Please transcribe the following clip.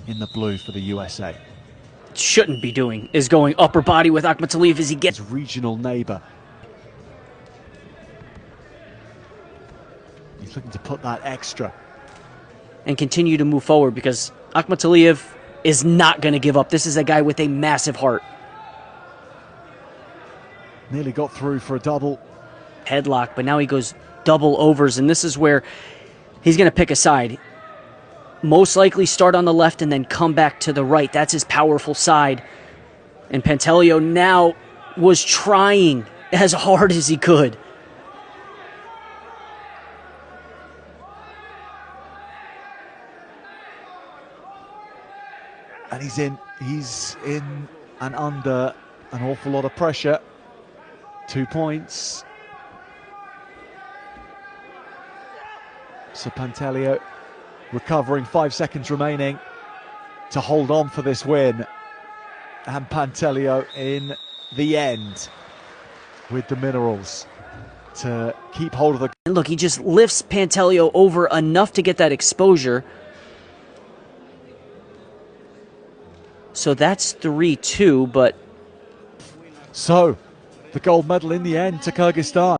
in the blue for the USA. Shouldn't be doing is going upper body with Akmataaliyev as he gets His regional neighbour. He's looking to put that extra. And continue to move forward because Akmataaliyev is not going to give up. This is a guy with a massive heart. Nearly got through for a double. Headlock, but now he goes double overs, and this is where he's going to pick a side. Most likely start on the left and then come back to the right. That's his powerful side. And Pantaleo now was trying as hard as he could. And he's in and under an awful lot of pressure. 2 points. So Pantaleo recovering, 5 seconds remaining to hold on for this win. And Pantaleo in the end with the minerals to keep hold of the... And look, he just lifts Pantaleo over enough to get that exposure. So that's 3-2, but... So, the gold medal in the end to Kyrgyzstan.